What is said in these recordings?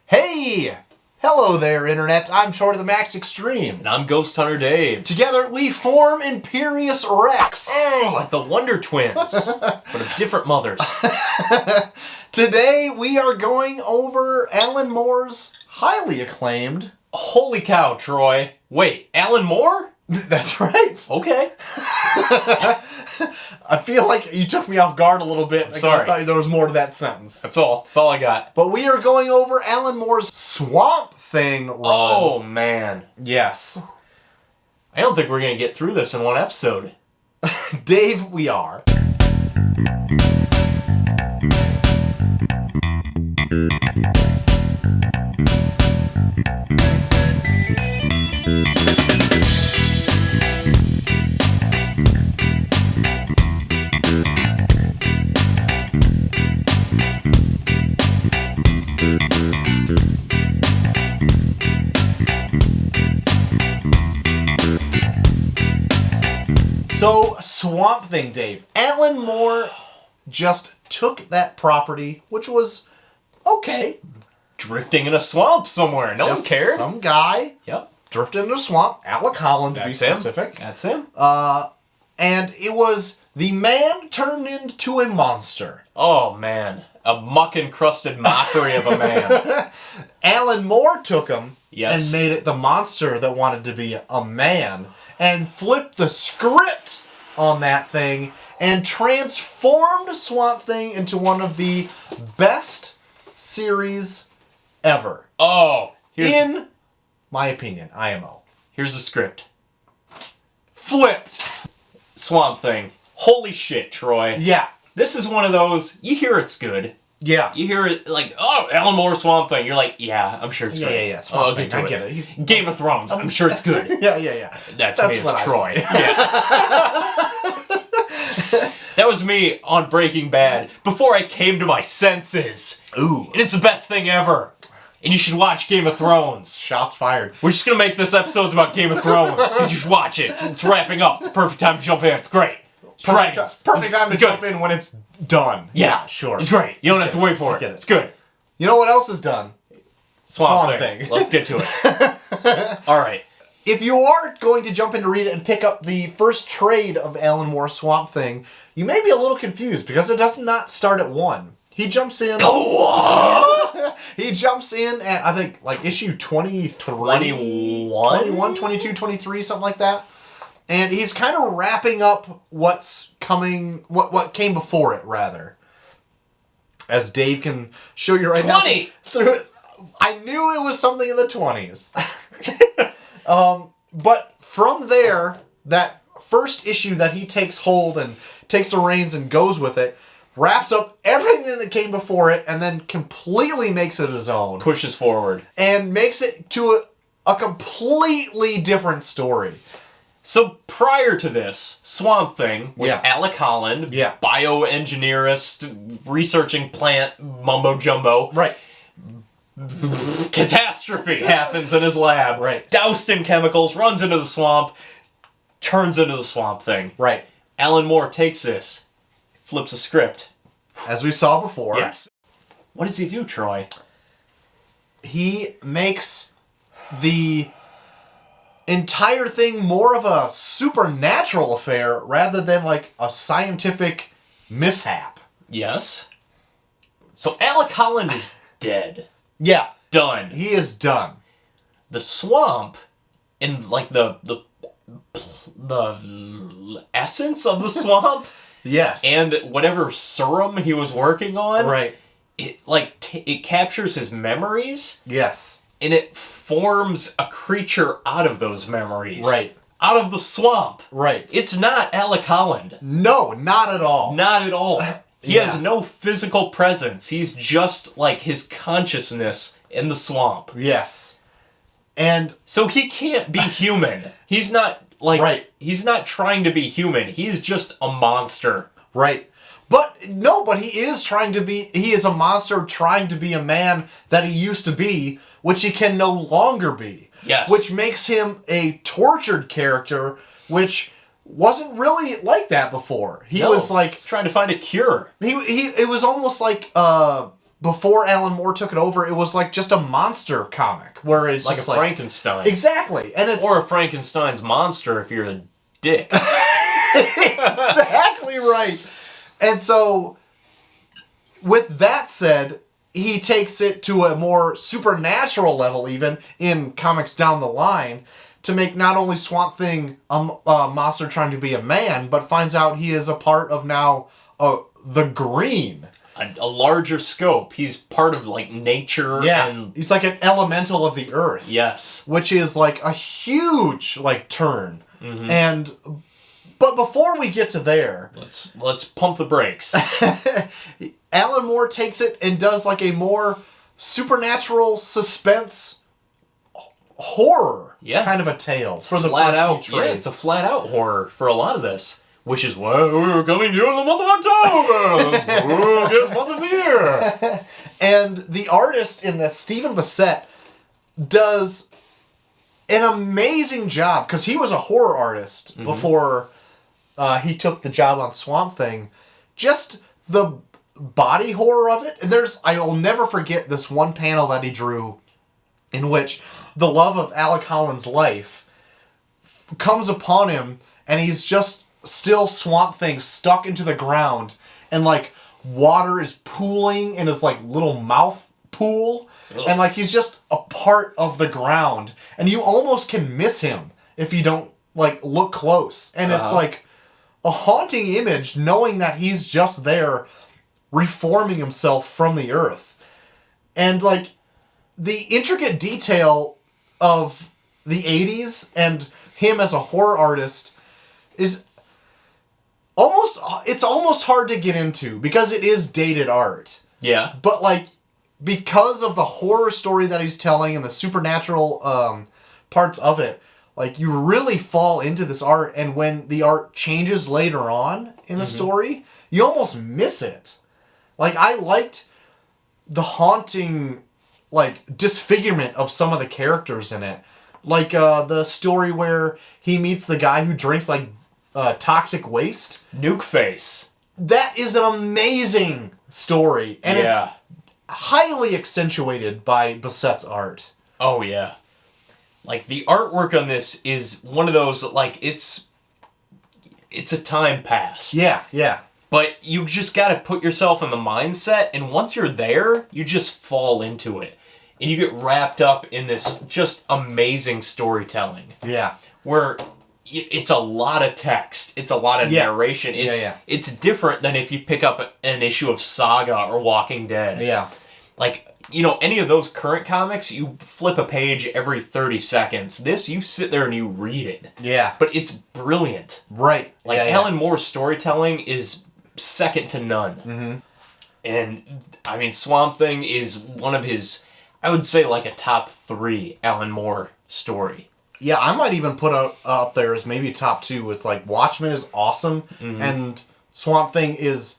Hey! Hello there, Internet. I'm Short of the Max Extreme. And I'm Ghost Hunter Dave. Together, we form IMPERIUS REX. Oh, like the Wonder Twins, but of different mothers. Today, we are going over Alan Moore's highly acclaimed... Holy cow, Troy. Wait, Alan Moore? That's right. Okay. I feel like you took me off guard a little bit. Sorry. I thought there was more to that sentence. That's all. That's all I got. But we are going over Alan Moore's Swamp Thing run. Oh, man. Yes. I don't think we're going to get through this in one episode. Dave, we are. So, Swamp Thing, Dave. Alan Moore just took that property, which was okay. Drifting in a swamp somewhere. No one cared. Some guy Yep. drifted into a swamp. Alec Holland, to be That's him. specific. That's him. And it was the man turned into a monster. Oh, man. A muck-encrusted mockery of a man. Alan Moore took him Yes. and made it the monster that wanted to be a man and flipped the script on that thing and transformed Swamp Thing into one of the best series ever. Oh. In my opinion, IMO. Here's the script. Flipped. Swamp Thing. Holy shit, Troy. Yeah. This is one of those, you hear it's good. Yeah. You hear it like, oh, Alan Moore Swamp Thing. You're like, yeah, I'm sure it's good. Yeah. Swamp Thing. I get it. He's Game of Thrones. I'm sure it's good. Yeah. That's me what as I Troy. say. Yeah. That was me on Breaking Bad before I came to my senses. Ooh. And it's the best thing ever. And you should watch Game of Thrones. Shots fired. We're just going to make this episode about Game of Thrones because you should watch it. It's wrapping up. It's the perfect time to jump in. It's great. Perfect time to jump in when it's done. Yeah, sure. It's great. You don't have to wait for it. get it. It's good. You know what else is done? Swamp Thing. Let's get to it. All right. If you are going to jump in to read it and pick up the first trade of Alan Moore's Swamp Thing, you may be a little confused because it does not start at 1. He jumps in. He jumps in at, I think, like issue 23. 21, 22, 23, something like that. And he's kind of wrapping up what's coming, what came before it, rather. As Dave can show you right 20! now. Through it. I knew it was something in the 20s. But from there, that first issue that he takes hold and takes the reins and goes with it, wraps up everything that came before it, and then completely makes it his own. Pushes forward. And makes it to a completely different story. So prior to this, Swamp Thing was Alec Holland, bioengineerist, researching plant mumbo-jumbo. Right. Catastrophe happens in his lab. Right. Doused in chemicals, runs into the swamp, turns into the Swamp Thing. Right. Alan Moore takes this, flips a script. As we saw before. Yes. What does he do, Troy? He makes the entire thing more of a supernatural affair rather than like a scientific mishap. Yes. So Alec Holland is dead. Yeah. Done. He is done. The swamp, and like the essence of the swamp, Yes. and whatever serum he was working on, right. It it captures his memories. Yes. And it forms a creature out of those memories. Right. Out of the swamp. Right. It's not Alec Holland. No, not at all. Not at all. He Yeah. has no physical presence. He's just like his consciousness in the swamp. Yes. And so he can't be human. He's not like he's not trying to be human. He's just a monster. Right. But he is trying to be, he is a monster trying to be a man that he used to be, which he can no longer be. Yes. Which makes him a tortured character, which wasn't really like that before. He was like... He's trying to find a cure. It was almost like before Alan Moore took it over, it was like just a monster comic where it's like just a Frankenstein. Exactly, and it's or a Frankenstein's monster if you're a dick. Exactly right. And so, with that said, he takes it to a more supernatural level, even in comics down the line, to make not only Swamp Thing a monster trying to be a man, but finds out he is a part of now the Green. A larger scope. He's part of, like, nature. Yeah, and he's like an elemental of the earth. Yes. Which is, like, a huge, like, turn. But before we get to there... Let's pump the brakes. Alan Moore takes it and does, like, a more supernatural suspense horror kind of a tale for the flat first out few trades. Yeah, it's a flat out horror for a lot of this. Which is why we're coming to you in the month of October! This month of the year! And the artist in this, Stephen Bissette, does an amazing job, because he was a horror artist before he took the job on Swamp Thing. Just the body horror of it. I will never forget this one panel that he drew in which the love of Alec Holland's life comes upon him, and he's just still Swamp Thing stuck into the ground, and like water is pooling in his like little mouth pool. Ugh. And like he's just a part of the ground, and you almost can miss him if you don't like look close. And it's like a haunting image, knowing that he's just there reforming himself from the earth. And like the intricate detail of the 80s and him as a horror artist is it's almost hard to get into, because it is dated art. Yeah. But like, because of the horror story that he's telling and the supernatural parts of it, like you really fall into this art, and when the art changes later on in the story, you almost miss it. Like, I liked the haunting, like, disfigurement of some of the characters in it. Like, the story where he meets the guy who drinks, like, toxic waste. Nuke Face. That is an amazing story. And it's highly accentuated by Bissette's art. Oh, yeah. Like, the artwork on this is one of those, like, it's a time pass. Yeah, yeah. But you just gotta put yourself in the mindset, and once you're there, you just fall into it. And you get wrapped up in this just amazing storytelling. Yeah. Where it's a lot of text. It's a lot of narration. It's different than if you pick up an issue of Saga or Walking Dead. Yeah. Like, you know, any of those current comics, you flip a page every 30 seconds. This, you sit there and you read it. Yeah. But it's brilliant. Right. Like, Alan Moore's storytelling is second to none. Mm-hmm. And, I mean, Swamp Thing is one of his, I would say, like a top 3 Alan Moore story. Yeah, I might even put up there as maybe top 2. It's like Watchmen is awesome, and Swamp Thing is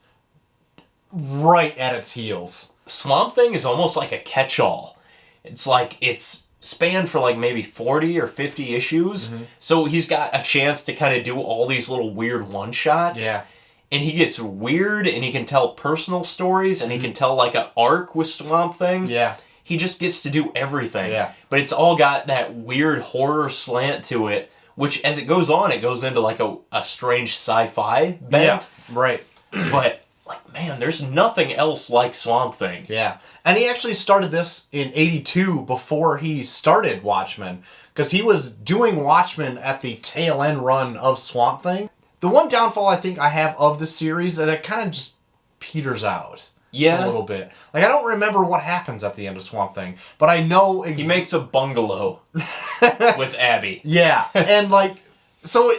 right at its heels. Swamp Thing is almost like a catch-all. It's like it's spanned for like maybe 40 or 50 issues, so he's got a chance to kind of do all these little weird one-shots. Yeah. And he gets weird, and he can tell personal stories, and he can tell like an arc with Swamp Thing. Yeah. He just gets to do everything. Yeah. But it's all got that weird horror slant to it, which as it goes on, it goes into like a strange sci-fi bent. Yeah, right. But, like, man, there's nothing else like Swamp Thing. Yeah. And he actually started this in 82 before he started Watchmen, because he was doing Watchmen at the tail end run of Swamp Thing. The one downfall I think I have of the series is that it kind of just peters out. Yeah. A little bit. Like, I don't remember what happens at the end of Swamp Thing, but I know... He makes a bungalow with Abby. Yeah. And, like, so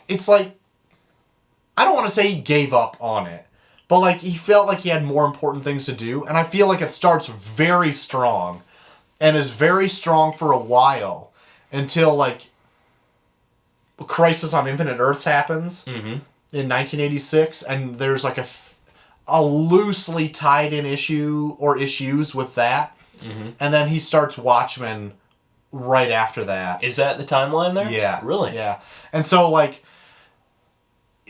it's like... I don't want to say he gave up on it, but, like, he felt like he had more important things to do, and I feel like it starts very strong, and is very strong for a while, until, like, Crisis on Infinite Earths happens in 1986, and there's, like, a loosely tied in issue or issues with that. And then he starts Watchmen right after that. Is that the timeline there? Yeah. Really? Yeah. And so, like,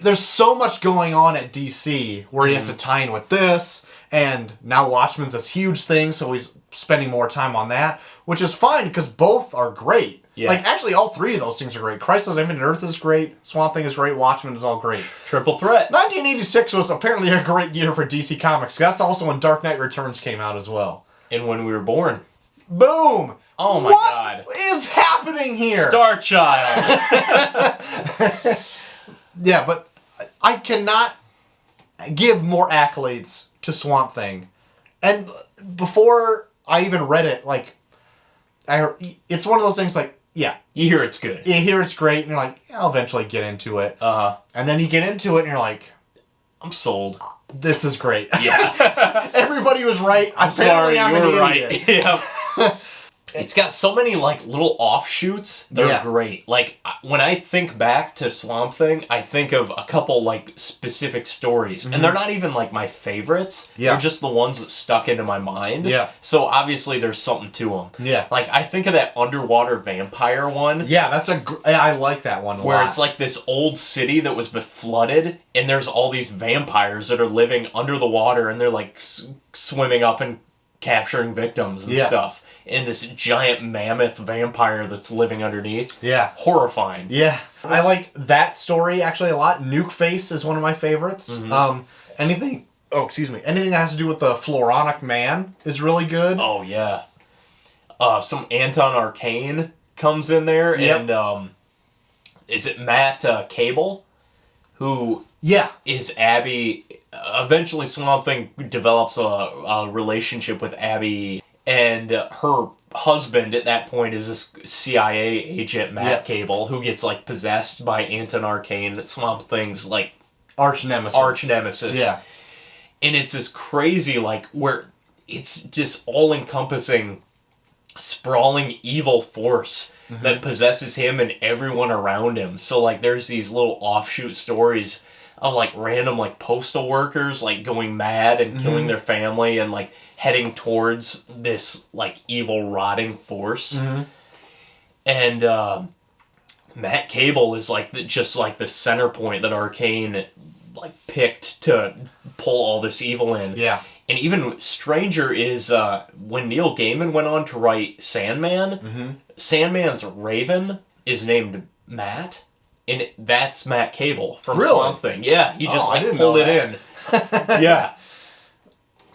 there's so much going on at DC where he has to tie in with this, and now Watchmen's this huge thing, so he's spending more time on that, which is fine because both are great. Yeah. Like, actually, all three of those things are great. Crisis on Infinite Earth is great, Swamp Thing is great, Watchmen is all great. Triple threat. 1986 was apparently a great year for DC Comics. That's also when Dark Knight Returns came out as well. And when we were born. Boom! Oh my God. What is happening here? Star Child. Yeah, but I cannot give more accolades to Swamp Thing. And before I even read it, like, it's one of those things like, yeah. You hear it's good. You hear it's great, and you're like, yeah, I'll eventually get into it. Uh-huh. And then you get into it, and you're like, I'm sold. This is great. Yeah. Everybody was right. I'm sorry, I'm you an were idiot. right. Yeah. It's got so many, like, little offshoots that are great. Like, when I think back to Swamp Thing, I think of a couple, like, specific stories. And they're not even, like, my favorites. Yeah. They're just the ones that stuck into my mind. Yeah. So, obviously, there's something to them. Yeah. Like, I think of that underwater vampire one. Yeah, I like that one a lot. Where it's, like, this old city that was flooded, and there's all these vampires that are living under the water, and they're, like, swimming up and capturing victims and stuff. And this giant mammoth vampire that's living underneath. Yeah. Horrifying. Yeah. I like that story actually a lot. Nuke Face is one of my favorites. Anything that has to do with the Floronic Man is really good. Oh, yeah. Some Anton Arcane comes in there. Yep. And is it Matt Cable? Who is Abby. Eventually Swamp Thing develops a relationship with Abby. And her husband at that point is this CIA agent, Matt Cable, who gets, like, possessed by Anton Arcane, Swamp Thing's, like... Arch nemesis. Yeah. And it's this crazy, like, where it's just all-encompassing, sprawling evil force that possesses him and everyone around him. So, like, there's these little offshoot stories of, like, random, like, postal workers, like, going mad and killing their family and, like, heading towards this, like, evil, rotting force. And Matt Cable is, like, just, like, the center point that Arcane, like, picked to pull all this evil in. Yeah. And even stranger is when Neil Gaiman went on to write Sandman, Sandman's Raven is named Matt, and that's Matt Cable from Swamp Thing. Yeah, he just, like, pulled it in. Yeah.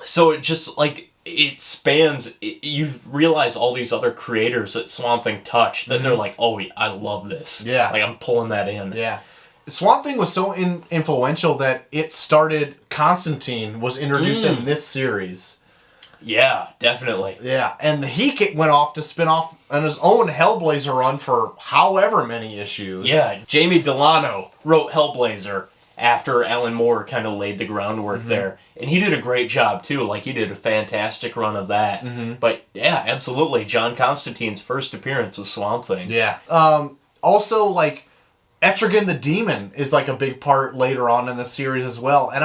So it just, like, it spans, you realize all these other creators that Swamp Thing touched, that they're like, oh, I love this. Yeah. Like, I'm pulling that in. Yeah. Swamp Thing was so influential that it started, Constantine was introduced in this series. Yeah, definitely. Yeah, and he went off to spin off on his own Hellblazer run for however many issues. Yeah, Jamie Delano wrote Hellblazer after Alan Moore kind of laid the groundwork there. And he did a great job, too. Like, he did a fantastic run of that. But, yeah, absolutely. John Constantine's first appearance was Swamp Thing. Yeah. Also, like, Etrigan the Demon is, like, a big part later on in the series as well. And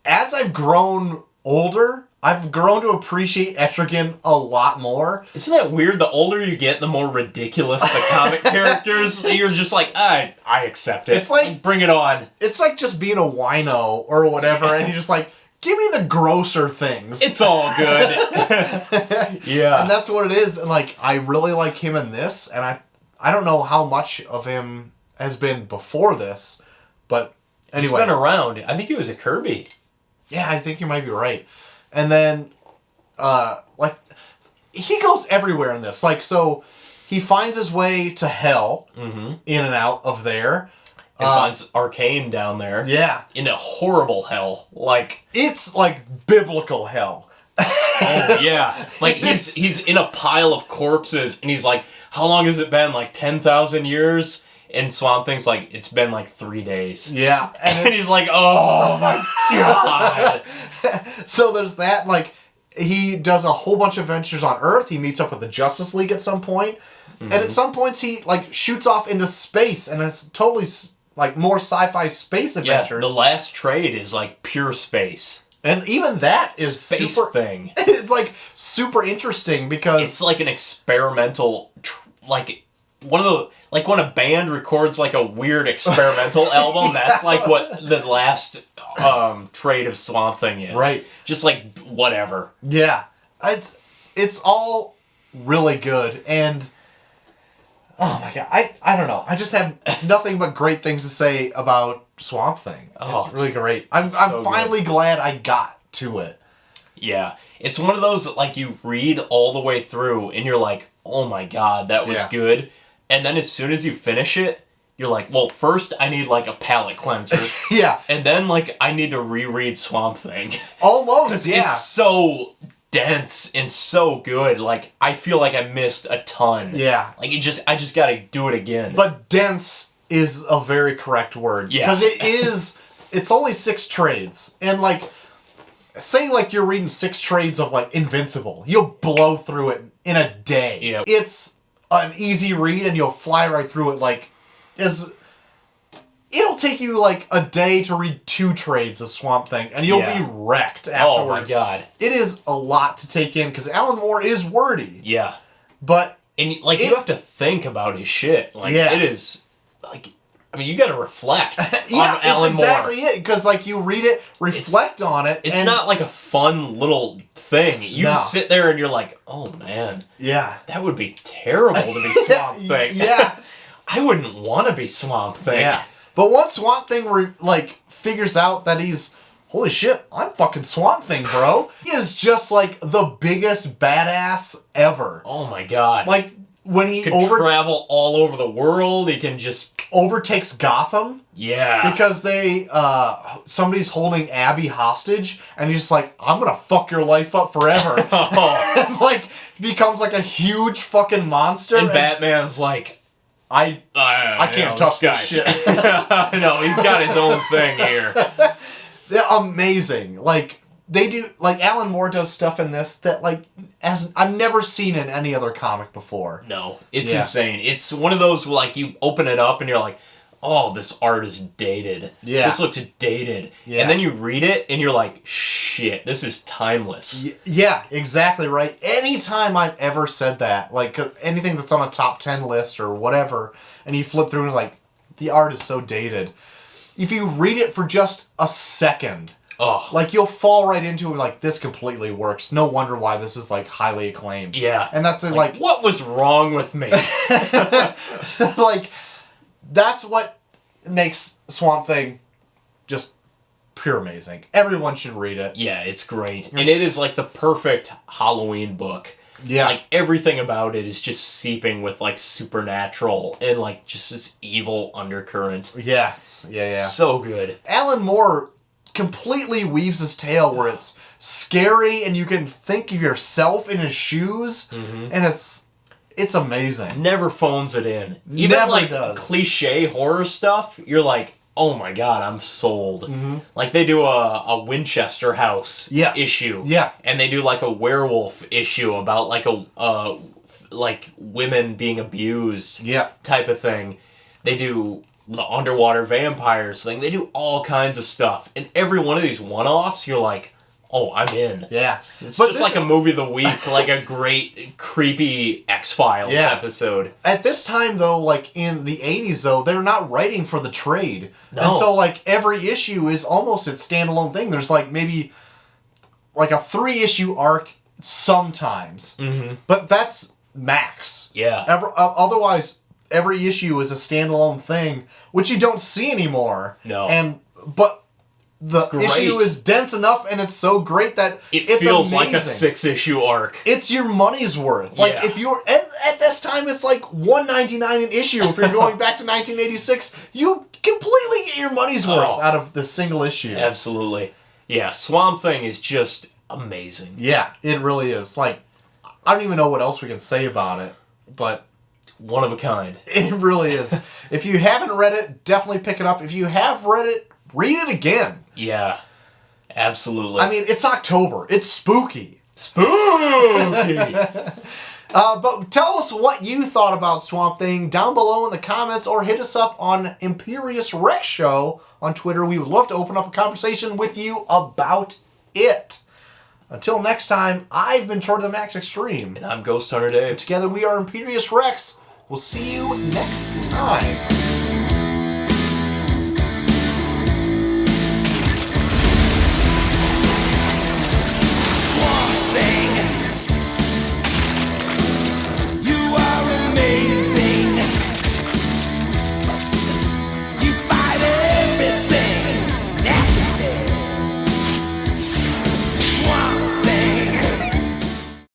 as I've grown older, I've grown to appreciate Etrigan a lot more. Isn't that weird? The older you get, the more ridiculous the comic characters. You're just like, I accept it. It's like, bring it on. It's like just being a wino or whatever, and you're just like, give me the grosser things. It's all good. Yeah. And that's what it is. And, like, I really like him in this, and I don't know how much of him has been before this, but anyway. He's been around. I think he was a Kirby. Yeah, I think you might be right. And then, like, he goes everywhere in this. Like, so he finds his way to hell, in and out of there. And finds Arcane down there. Yeah. In a horrible hell. Like, it's like biblical hell. Oh, yeah. Like, he's in a pile of corpses, and he's like, how long has it been? Like, 10,000 years? And Swamp Thing's like, it's been like 3 days. Yeah. And he's like, oh my god. So there's that, like, he does a whole bunch of adventures on Earth. He meets up with the Justice League at some point. And at some points he, like, shoots off into space, and it's totally, like, more sci-fi space adventures. Yeah, the last trade is, like, pure space. And even that is space super... thing. It's, like, super interesting because... It's like an experimental, like... one of the, like when a band records like a weird experimental album, that's like what the last trade of Swamp Thing is. Right. Just like whatever. Yeah. It's all really good, and oh my god, I don't know. I just have nothing but great things to say about Swamp Thing. Oh, it's really great. I'm so finally glad I got to it. Yeah. It's one of those that like you read all the way through and you're like, oh my god, that was good. And then as soon as you finish it, you're like, well, first I need like a palate cleanser. Yeah. And then like I need to reread Swamp Thing. Almost, yeah. It's so dense and so good. Like I feel like I missed a ton. Yeah. Like I just gotta do it again. But dense is a very correct word. Yeah. Because it's only 6 trades. And like, say like you're reading 6 trades of like Invincible. You'll blow through it in a day. Yeah. It's an easy read and you'll fly right through it. Like, it'll take you like a day to read 2 trades of Swamp Thing, and you'll be wrecked afterwards. Oh my god. It is a lot to take in, because Alan Moore is wordy. Yeah. But... And like you have to think about his shit. Like it is... like, I mean, you gotta reflect on Alan Moore. Exactly it, because like you read it, reflect on it. It's not like a fun little thing. You No. sit there and you're like, oh man, yeah, that would be terrible to be Swamp Thing. Yeah. I wouldn't want to be Swamp Thing. Yeah. But once Swamp Thing figures out that he's, holy shit, I'm fucking Swamp Thing, bro. He is just like the biggest badass ever. Oh my god. Like when he can travel all over the world. He can just overtakes Gotham. Yeah. Because somebody's holding Abby hostage, and he's just like, I'm gonna fuck your life up forever. And, like, becomes like a huge fucking monster. And Batman's like, I can't touch this shit. No, he's got his own thing here. They're amazing. Like, they do, like, Alan Moore does stuff in this that, like, I've never seen in any other comic before. No, it's insane. It's one of those, like, you open it up and you're like, oh, this art is dated. Yeah. This looks dated. Yeah. And then you read it and you're like, shit, this is timeless. Yeah, exactly right. Anytime I've ever said that, like, anything that's on a top 10 list or whatever, and you flip through and you're like, the art is so dated. If you read it for just a second, like, you'll fall right into it, like, this completely works. No wonder why this is, like, highly acclaimed. Yeah. And that's, like... what was wrong with me? Like, that's what makes Swamp Thing just pure amazing. Everyone should read it. Yeah, it's great. And it is, like, the perfect Halloween book. Yeah. Like, everything about it is just seeping with, like, supernatural and, like, just this evil undercurrent. Yes. Yeah. So good. Alan Moore completely weaves his tale where it's scary and you can think of yourself in his shoes, and it's amazing. Never phones it in. Even Never like does. cliche horror stuff, you're like, oh my god, I'm sold. Like they do a Winchester House issue. Yeah. And they do like a werewolf issue about like like women being abused type of thing. They do the underwater vampires thing. They do all kinds of stuff. And every one of these one-offs, you're like, oh, I'm in. Yeah. It's just like a movie of the week, like a great, creepy X-Files episode. At this time, though, like in the 80s, though, they're not writing for the trade. No. And so, like, every issue is almost its standalone thing. There's, like, maybe, like, a 3-issue arc sometimes. But that's max. Yeah. Otherwise, every issue is a standalone thing, which you don't see anymore. No. But the issue is dense enough, and it's so great that it's feels amazing. like a 6-issue arc. It's your money's worth. Like, if you're... At this time, it's like $1.99 an issue. If you're going back to 1986, you completely get your money's worth out of the single issue. Absolutely. Yeah, Swamp Thing is just amazing. Yeah, it really is. Like, I don't even know what else we can say about it, but... one of a kind. It really is. If you haven't read it, definitely pick it up. If you have read it, read it again. Yeah, absolutely. I mean, it's October. It's spooky. Spooky! But tell us what you thought about Swamp Thing down below in the comments, or hit us up on Imperius Rex Show on Twitter. We would love to open up a conversation with you about it. Until next time, I've been Toward the Max Extreme. And I'm Ghost Hunter Dave. Together we are Imperius Rex. We'll see you next time.